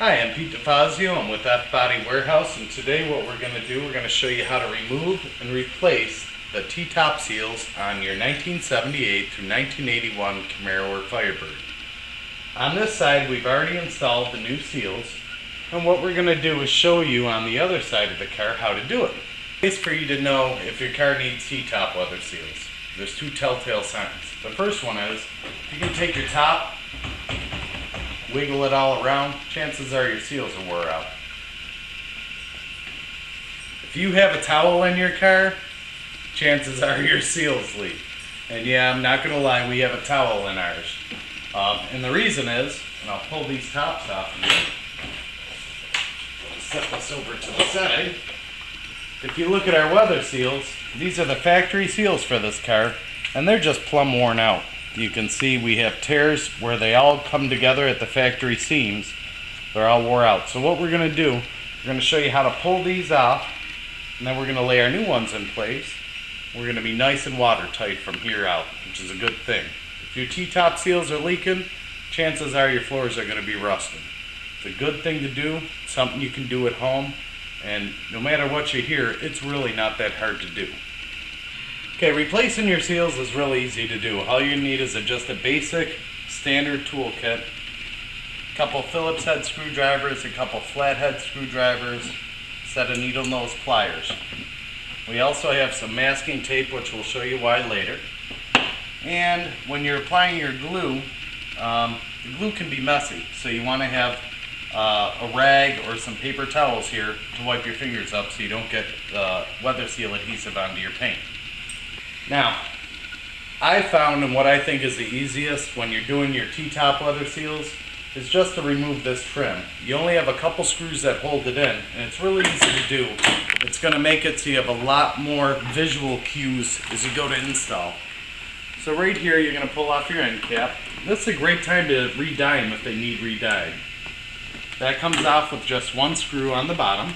Hi, I'm Pete DeFazio. I'm with F-Body Warehouse, and today what we're going to do, we're going to show you how to remove and replace the T-top seals on your 1978 through 1981 Camaro or Firebird. On this side, we've already installed the new seals, and what we're going to do is show you on the other side of the car how to do it. It's for you to know if your car needs T-top weather seals. There's two telltale signs. The first one is, you can take your top, wiggle it all around, chances are your seals are wore out. If you have a towel in your car, chances are your seals leak. And yeah, I'm not going to lie, we have a towel in ours. And the reason is, and I'll pull these tops off and set this over to the side. If you look at our weather seals, these are the factory seals for this car, and they're just plumb worn out. You can see we have tears where they all come together at the factory seams. They're all wore out. So what we're going to do, we're going to show you how to pull these off, and then we're going to lay our new ones in place. We're going to be nice and watertight from here out, which is a good thing. If your T-top seals are leaking, chances are your floors are going to be rusted. It's a good thing to do, something you can do at home, and no matter what you hear, it's really not that hard to do. Okay, replacing your seals is really easy to do. All you need is just a basic standard toolkit, a couple Phillips head screwdrivers, a couple flathead screwdrivers, a set of needle nose pliers. We also have some masking tape, which we'll show you why later. And when you're applying your glue, the glue can be messy, so you want to have a rag or some paper towels here to wipe your fingers up so you don't get weather seal adhesive onto your paint. Now, I found, and what I think is the easiest when you're doing your T-top weather seals, is just to remove this trim. You only have a couple screws that hold it in, and it's really easy to do. It's going to make it so you have a lot more visual cues as you go to install. So right here, you're going to pull off your end cap. This is a great time to re-dye them if they need re-dyed. That comes off with just one screw on the bottom.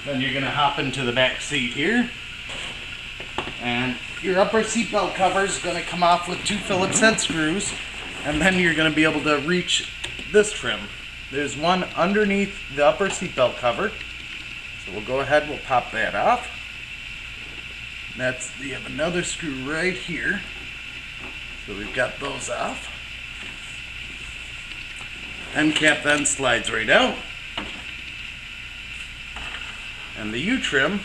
Then you're going to hop into the back seat here, and your upper seatbelt cover is going to come off with two Phillips head screws, and then you're going to be able to reach this trim. There's one underneath the upper seatbelt cover, so we'll go ahead, we'll pop that off. You have another screw right here, so we've got those off. End cap then slides right out. And the U-trim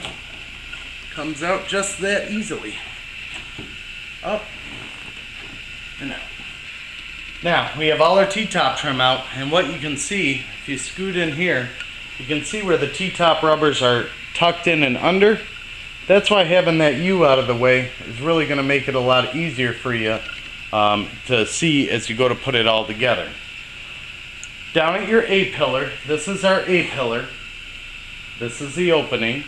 comes out just that easily. Up and out. Now, we have all our T-top trim out, and what you can see, if you scoot in here, you can see where the T-top rubbers are tucked in and under. That's why having that U out of the way is really going to make it a lot easier for you to see as you go to put it all together. Down at your A-pillar, this is our A-pillar. This is the opening,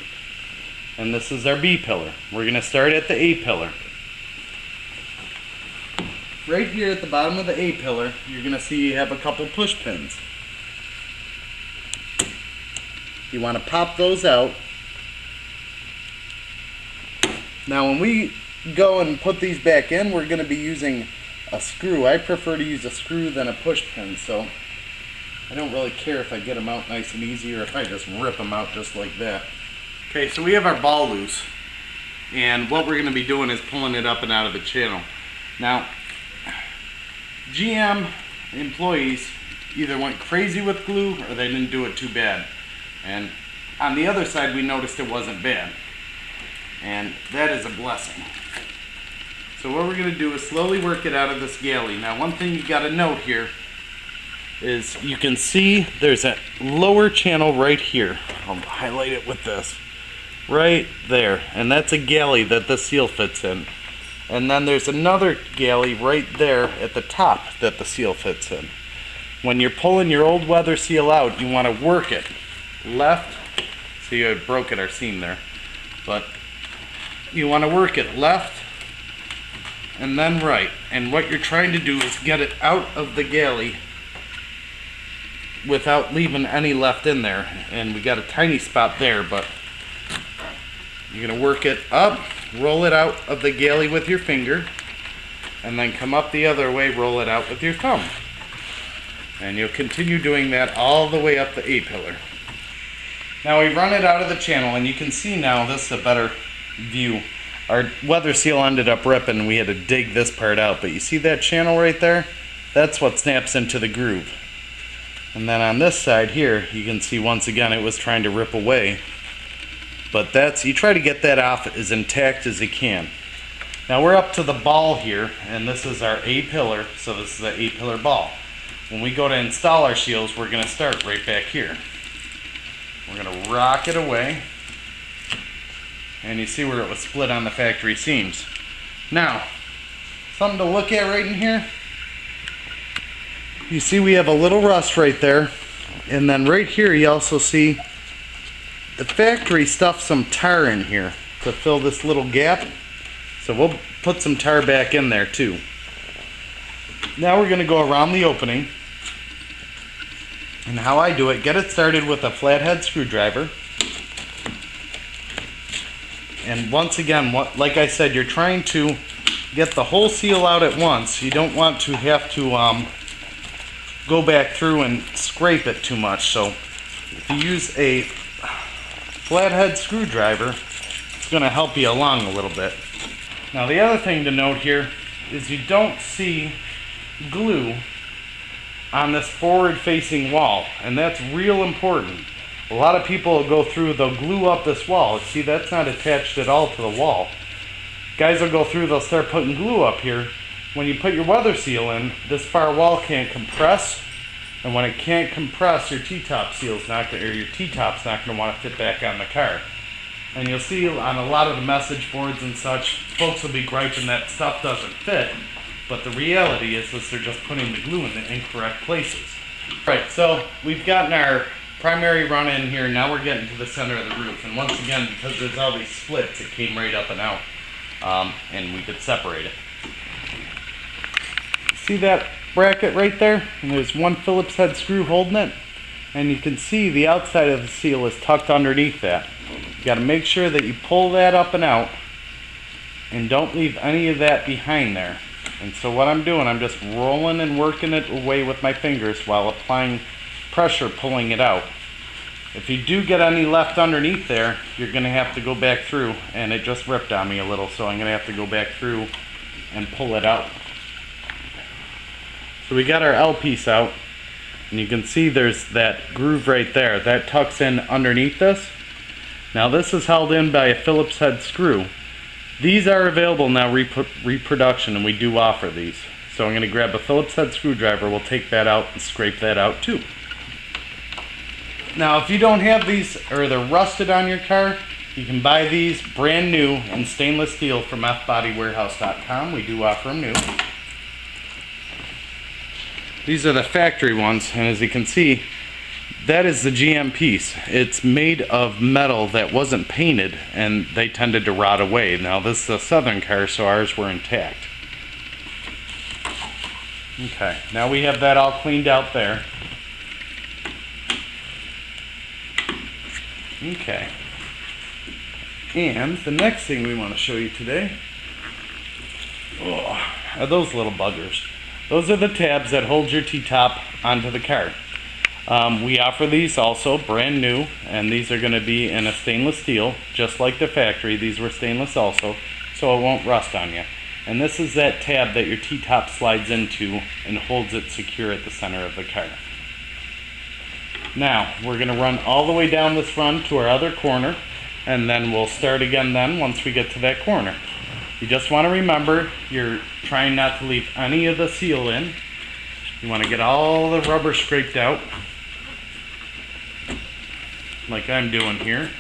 and this is our B-pillar. We're going to start at the A-pillar. Right here at the bottom of the A-pillar, you're going to see you have a couple push pins. You want to pop those out. Now when we go and put these back in, we're going to be using a screw. I prefer to use a screw than a push pin, so I don't really care if I get them out nice and easy or if I just rip them out just like that. Okay, so we have our ball loose, and what we're going to be doing is pulling it up and out of the channel. Now, GM employees either went crazy with glue or they didn't do it too bad. And on the other side, we noticed it wasn't bad. And that is a blessing. So what we're going to do is slowly work it out of this galley. Now, one thing you got to note here is you can see there's a lower channel right here. I'll highlight it with this. Right there. And that's a galley that the seal fits in. And then there's another galley right there at the top that the seal fits in. When you're pulling your old weather seal out, you want to work it left. See, I broke at our seam there. But you want to work it left and then right. And what you're trying to do is get it out of the galley without leaving any left in there. And we got a tiny spot there, but you're going to work it up, roll it out of the galley with your finger, and then come up the other way, roll it out with your thumb. And you'll continue doing that all the way up the A-pillar. Now we run it out of the channel, and you can see now, this is a better view. Our weather seal ended up ripping. We had to dig this part out, but you see that channel right there? That's what snaps into the groove. And then on this side here, you can see once again it was trying to rip away. But you try to get that off as intact as you can. Now we're up to the ball here, and this is our A-pillar, so this is the A-pillar ball. When we go to install our seals, we're going to start right back here. We're going to rock it away, and you see where it was split on the factory seams. Now, something to look at right in here. You see we have a little rust right there, and then right here you also see the factory stuffed some tar in here to fill this little gap. So we'll put some tar back in there too. Now we're going to go around the opening, and how I do it, get it started with a flathead screwdriver. And once again, like I said, you're trying to get the whole seal out at once. You don't want to have to go back through and scrape it too much. So if you use a flathead screwdriver, it's going to help you along a little bit. Now the other thing to note here is you don't see glue on this forward facing wall, and that's real important. A lot of people will go through, they'll glue up this wall. See, that's not attached at all to the wall. Guys will go through, they'll start putting glue up here. When you put your weather seal in, this far wall can't compress, and when it can't compress, your T-top seal's not going, or your T-top's not going to want to fit back on the car. And you'll see on a lot of the message boards and such, folks will be griping that stuff doesn't fit, but the reality is that they're just putting the glue in the incorrect places. Right, so we've gotten our primary run in here. Now we're getting to the center of the roof, and once again, because there's all these splits, it came right up and out, and we could separate it. See that bracket right there? And there's one Phillips head screw holding it, and you can see the outside of the seal is tucked underneath that. You got to make sure that you pull that up and out, and don't leave any of that behind there. And so what I'm doing, I'm just rolling and working it away with my fingers while applying pressure, pulling it out. If you do get any left underneath there, you're going to have to go back through, and it just ripped on me a little, so I'm going to have to go back through and pull it out. So we got our L piece out, and you can see there's that groove right there. That tucks in underneath this. Now this is held in by a Phillips head screw. These are available now, reproduction, and we do offer these. So I'm going to grab a Phillips head screwdriver, we'll take that out and scrape that out too. Now if you don't have these, or they're rusted on your car, you can buy these brand new in stainless steel from fbodywarehouse.com. We do offer them new. These are the factory ones, and as you can see, that is the GM piece. It's made of metal that wasn't painted, and they tended to rot away. Now this is a Southern car, so ours were intact. Okay, now we have that all cleaned out there. Okay. And the next thing we want to show you today are those little buggers. Those are the tabs that hold your T-top onto the car. We offer these also brand new, and these are going to be in a stainless steel, just like the factory. These were stainless also, so it won't rust on you. And this is that tab that your T-top slides into and holds it secure at the center of the car. Now, we're going to run all the way down this run to our other corner, and then we'll start again then once we get to that corner. You just want to remember, you're trying not to leave any of the seal in. You want to get all the rubber scraped out, like I'm doing here.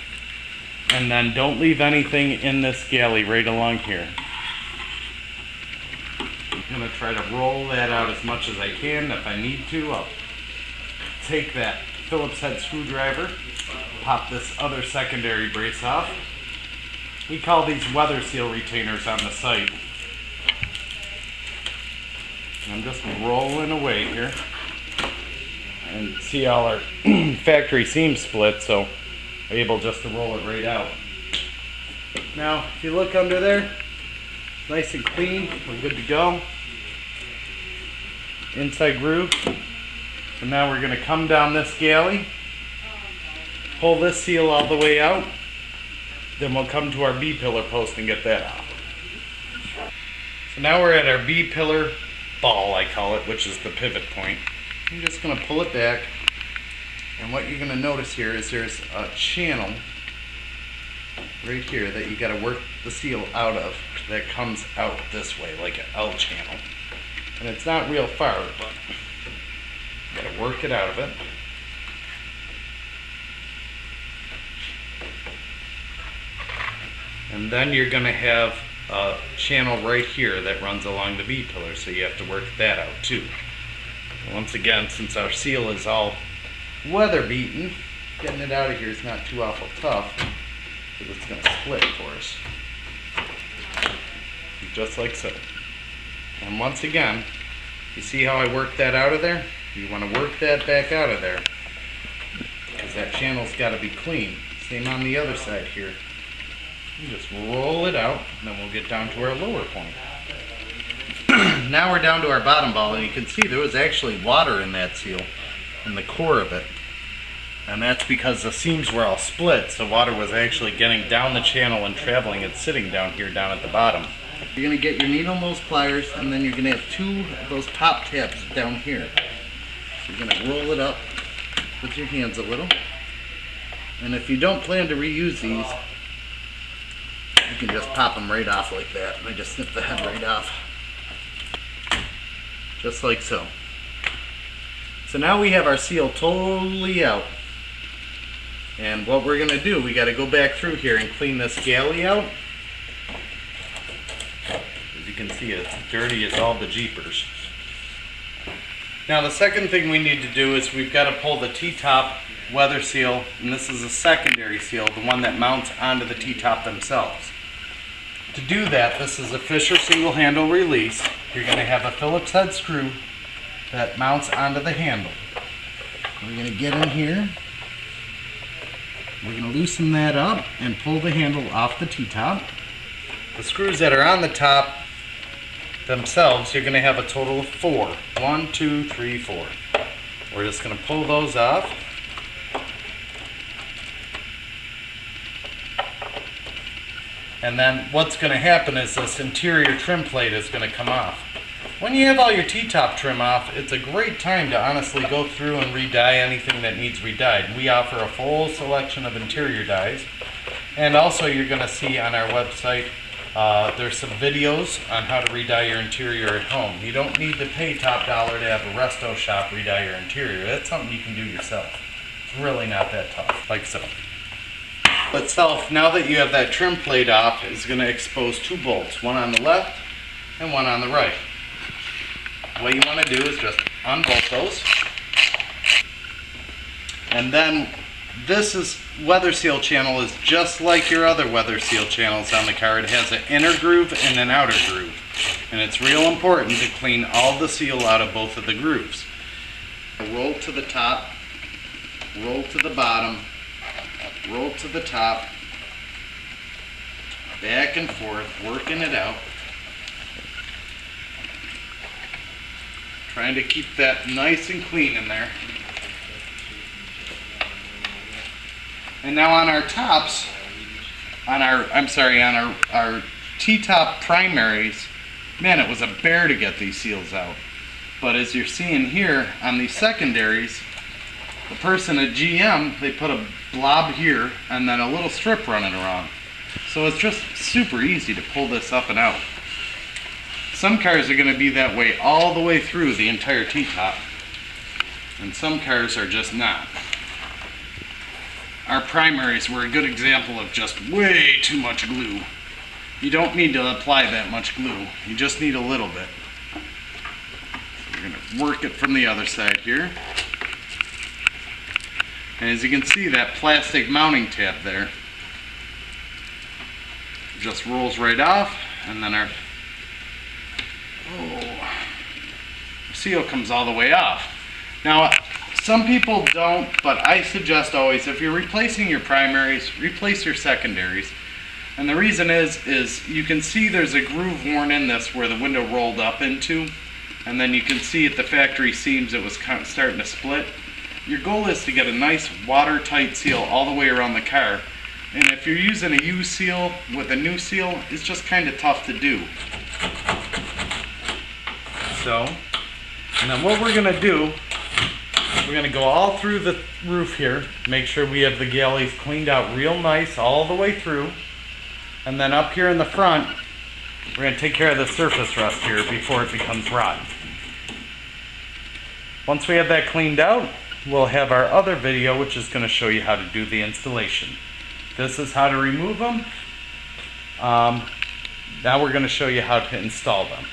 And then don't leave anything in this galley right along here. I'm going to try to roll that out as much as I can. If I need to, I'll take that Phillips head screwdriver, pop this other secondary brace off. We call these weather seal retainers on the site. I'm just rolling away here. And see all our factory seam split, so I'm able just to roll it right out. Now, if you look under there, nice and clean, we're good to go. Inside groove, So now we're going to come down this galley, pull this seal all the way out, then we'll come to our B-pillar post and get that off. So now we're at our B-pillar ball, I call it, which is the pivot point. I'm just going to pull it back, and what you're going to notice here is there's a channel right here that you got to work the seal out of that comes out this way like an L channel. And it's not real far, but you got to work it out of it. And then you're going to have a channel right here that runs along the B-pillar, so you have to work that out too. Once again, since our seal is all weather beaten, getting it out of here is not too awful tough, because it's going to split for us. Just like so. And once again, you see how I worked that out of there? You want to work that back out of there, because that channel's got to be clean. Same on the other side here. You just roll it out, and then we'll get down to our lower point. Now we're down to our bottom ball, and you can see there was actually water in that seal, in the core of it. And that's because the seams were all split, so water was actually getting down the channel and traveling and sitting down here down at the bottom. You're going to get your needle nose pliers, and then you're going to have two of those top tabs down here. So you're going to roll it up with your hands a little. And if you don't plan to reuse these, you can just pop them right off like that. And I just snip the head right off. Just like so. So now we have our seal totally out. And what we're going to do, we got to go back through here and clean this galley out. As you can see, it's dirty as all the jeepers. Now the second thing we need to do is we've got to pull the T-top weather seal, and this is a secondary seal, the one that mounts onto the T-top themselves. To do that, this is a Fisher single handle release. You're going to have a Phillips head screw that mounts onto the handle. We're going to get in here. We're going to loosen that up and pull the handle off the T-top. The screws that are on the top themselves, you're going to have a total of 4. 1, 2, 3, 4. We're just going to pull those off. And then what's going to happen is this interior trim plate is going to come off. When you have all your T-top trim off, it's a great time to honestly go through and re-dye anything that needs re-dyed. We offer a full selection of interior dyes. And also you're going to see on our website, there's some videos on how to re-dye your interior at home. You don't need to pay top dollar to have a resto shop re-dye your interior. That's something you can do yourself. It's really not that tough, like so. Itself, now that you have that trim plate off, is going to expose 2 bolts, one on the left and one on the right. What you want to do is just unbolt those, and then this weather seal channel is just like your other weather seal channels on the car. It has an inner groove and an outer groove, and it's real important to clean all the seal out of both of the grooves. Roll to the top, roll to the bottom, roll to the top, back and forth, working it out. Trying to keep that nice and clean in there. And now on our tops, on our T-top primaries, man, it was a bear to get these seals out. But as you're seeing here on these secondaries, the person at GM, they put a blob here and then a little strip running around. So it's just super easy to pull this up and out. Some cars are going to be that way all the way through the entire T-top, and some cars are just not. Our primaries were a good example of just way too much glue. You don't need to apply that much glue, you just need a little bit. So we're going to work it from the other side here. And as you can see, that plastic mounting tab there just rolls right off, and then our seal comes all the way off. Now, some people don't, but I suggest always, if you're replacing your primaries, replace your secondaries. And the reason is you can see there's a groove worn in this where the window rolled up into. and then you can see at the factory seams it was starting to split. Your goal is to get a nice watertight seal all the way around the car. And if you're using a U seal with a new seal, it's just kind of tough to do. So, and then what we're going to do, we're going to go all through the roof here, make sure we have the galleys cleaned out real nice all the way through. And then up here in the front, we're going to take care of the surface rust here before it becomes rotten. Once we have that cleaned out, we'll have our other video which is going to show you how to do the installation. This is how to remove them. Now we're going to show you how to install them.